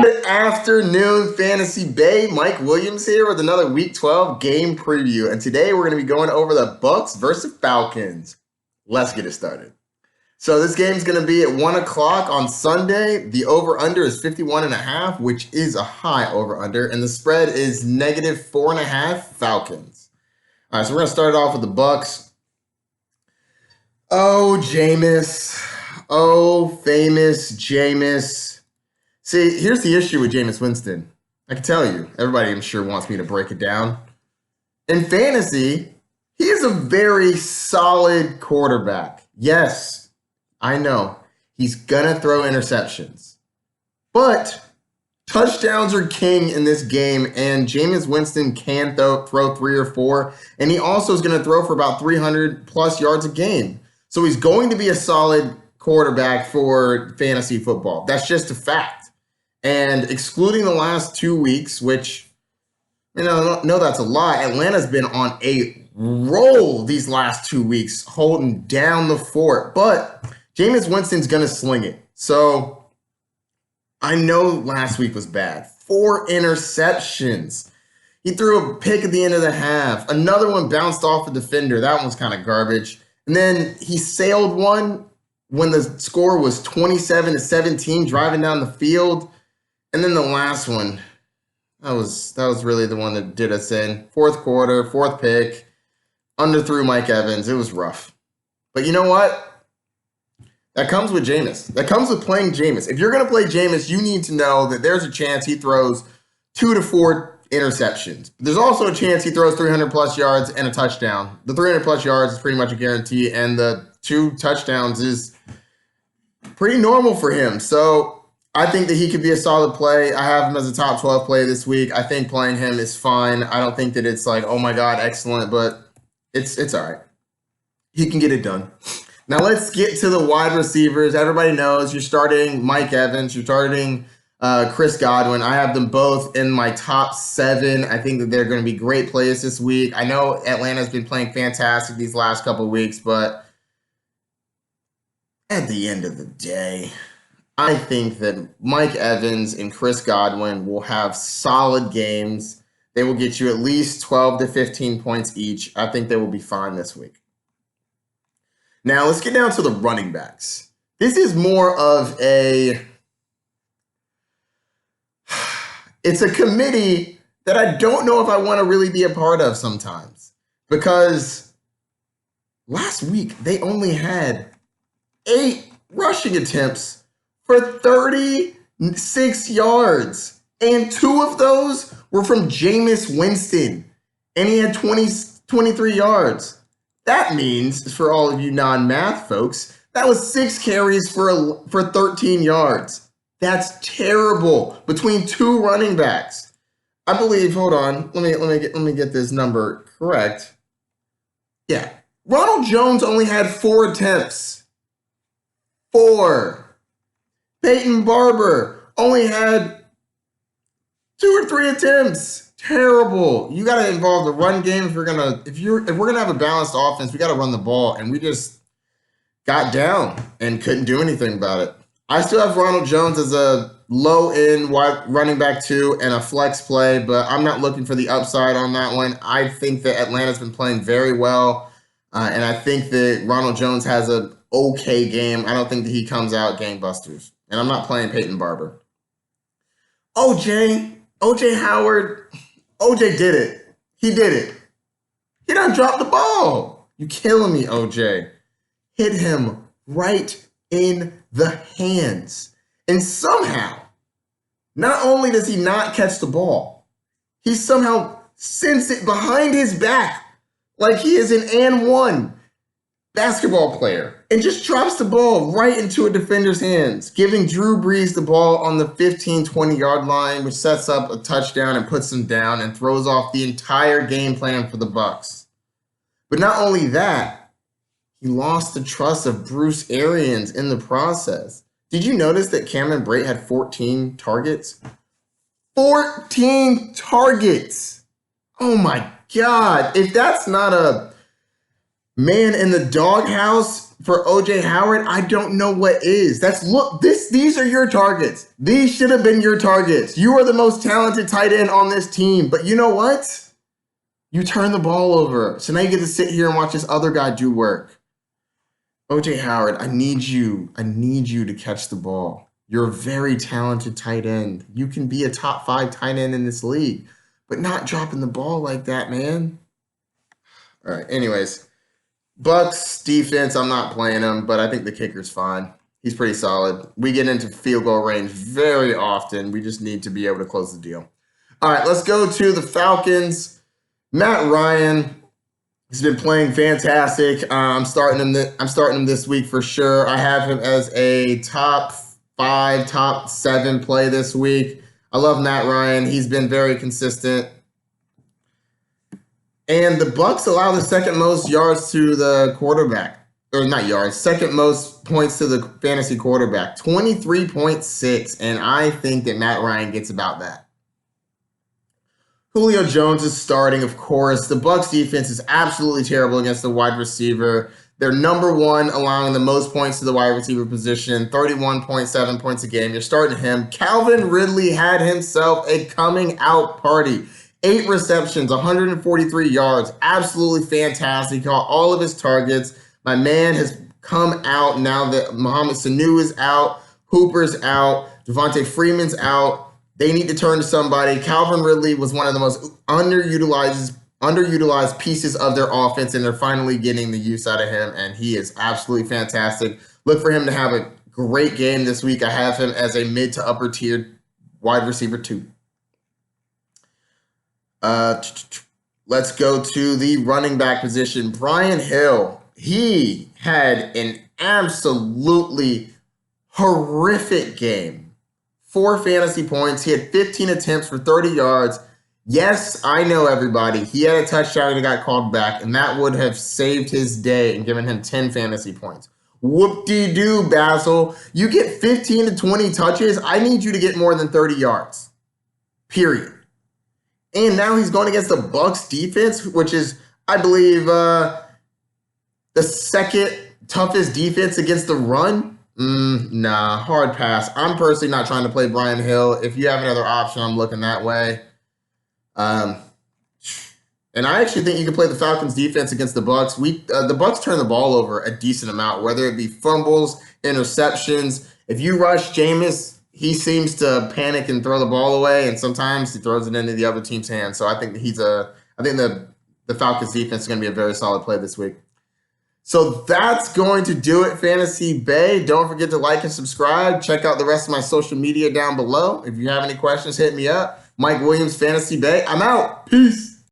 Good afternoon, Fantasy Bay. Mike Williams here with another Week 12 game preview. And today we're going to be going over the Bucs versus Falcons. Let's get it started. So this game's going to be at 1 o'clock on Sunday. The over-under is 51.5, which is a high over-under. And the spread is -4.5 Falcons. All right, so we're going to start it off with the Bucs. Oh, Jameis. Oh, famous Jameis. See, here's the issue with Jameis Winston. I can tell you, everybody I'm sure wants me to break it down. In fantasy, he is a very solid quarterback. Yes, I know. He's going to throw interceptions. But touchdowns are king in this game, and Jameis Winston can throw 3 or 4, and he also is going to throw for about 300-plus yards a game. So he's going to be a solid quarterback for fantasy football. That's just a fact. And excluding the last 2 weeks, which, I know that's a lot, Atlanta's been on a roll these last 2 weeks, holding down the fort. But Jameis Winston's going to sling it. So I know last week was bad. 4 interceptions. He threw a pick at the end of the half. Another one bounced off a defender. That one's kind of garbage. And then he sailed one when the score was 27-17, driving down the field. And then the last one, that was really the one that did us in. Fourth quarter, 4th pick, underthrew Mike Evans. It was rough. But you know what? That comes with Jameis. That comes with playing Jameis. If you're going to play Jameis, you need to know that there's a chance he throws 2 to 4 interceptions. But there's also a chance he throws 300-plus yards and a touchdown. The 300-plus yards is pretty much a guarantee, and the 2 touchdowns is pretty normal for him. So I think that he could be a solid play. I have him as a top 12 play this week. I think playing him is fine. I don't think that it's like, oh my God, excellent, but it's all right. He can get it done. Now let's get to the wide receivers. Everybody knows you're starting Mike Evans. You're starting Chris Godwin. I have them both in my top 7. I think that they're going to be great plays this week. I know Atlanta's been playing fantastic these last couple of weeks, but at the end of the day, I think that Mike Evans and Chris Godwin will have solid games. They will get you at least 12 to 15 points each. I think they will be fine this week. Now, let's get down to the running backs. This is more of it's a committee that I don't know if I want to really be a part of sometimes. Because last week, they only had 8 rushing attempts for 36 yards. And 2 of those were from Jameis Winston. And he had 23 yards. That means, for all of you non-math folks, that was 6 carries for 13 yards. That's terrible between 2 running backs. I believe, hold on, let me get this number correct. Yeah. Ronald Jones only had 4 attempts. 4. Peyton Barber only had 2 or 3 attempts. Terrible. You got to involve the run game if we're gonna have a balanced offense. We got to run the ball, and we just got down and couldn't do anything about it. I still have Ronald Jones as a low-end running back 2 and a flex play, but I'm not looking for the upside on that one. I think that Atlanta's been playing very well, and I think that Ronald Jones has an okay game. I don't think that he comes out gangbusters. And I'm not playing Peyton Barber. OJ Howard, OJ did it. He did it. He done dropped the ball. You killing me, OJ. Hit him right in the hands. And somehow, not only does he not catch the ball, he somehow sends it behind his back like he is an and one basketball player and just drops the ball right into a defender's hands, giving Drew Brees the ball on the 15, 20-yard line, which sets up a touchdown and puts him down and throws off the entire game plan for the Bucs. But not only that, he lost the trust of Bruce Arians in the process. Did you notice that Cameron Brate had 14 targets? 14 targets! Oh my God. If that's not a man in the doghouse for OJ Howard, I don't know what is. These are your targets. These should have been your targets. You are the most talented tight end on this team. But you know what? You turn the ball over. So now you get to sit here and watch this other guy do work. OJ Howard, I need you to catch the ball. You're a very talented tight end. You can be a top 5 tight end in this league, but not dropping the ball like that, man. All right, anyways. Bucs defense, I'm not playing him, but I think the kicker's fine. He's pretty solid. We get into field goal range very often. We just need to be able to close the deal. All right, let's go to the Falcons. Matt Ryan has been playing fantastic. I'm starting him this week for sure. I have him as a top 5, top 7 play this week. I love Matt Ryan. He's been very consistent. And the Bucs allow the second most yards to the quarterback. Or not yards, second most points to the fantasy quarterback. 23.6. And I think that Matt Ryan gets about that. Julio Jones is starting, of course. The Bucs defense is absolutely terrible against the wide receiver. They're number 1, allowing the most points to the wide receiver position, 31.7 points a game. You're starting him. Calvin Ridley had himself a coming out party. 8 receptions, 143 yards. Absolutely fantastic. He caught all of his targets. My man has come out now that Mohamed Sanu is out. Hooper's out. Devontae Freeman's out. They need to turn to somebody. Calvin Ridley was one of the most underutilized pieces of their offense, and they're finally getting the use out of him, and he is absolutely fantastic. Look for him to have a great game this week. I have him as a mid to upper tier wide receiver 2. Let's go to the running back position. Brian Hill, he had an absolutely horrific game. 4 fantasy points. He had 15 attempts for 30 yards. Yes, I know, everybody. He had a touchdown and it got called back, and that would have saved his day and given him 10 fantasy points. Whoop-de-doo, Basil. You get 15 to 20 touches. I need you to get more than 30 yards. Period. And now he's going against the Bucs defense, which is, I believe, the second toughest defense against the run. Nah, hard pass. I'm personally not trying to play Brian Hill. If you have another option, I'm looking that way. And I actually think you can play the Falcons defense against the Bucs. The Bucs turn the ball over a decent amount, whether it be fumbles, interceptions. If you rush Jameis, he seems to panic and throw the ball away, and sometimes he throws it into the other team's hands. So I think the Falcons defense is going to be a very solid play this week. So that's going to do it, Fantasy Bay. Don't forget to like and subscribe. Check out the rest of my social media down below. If you have any questions, hit me up. Mike Williams, Fantasy Bay. I'm out. Peace.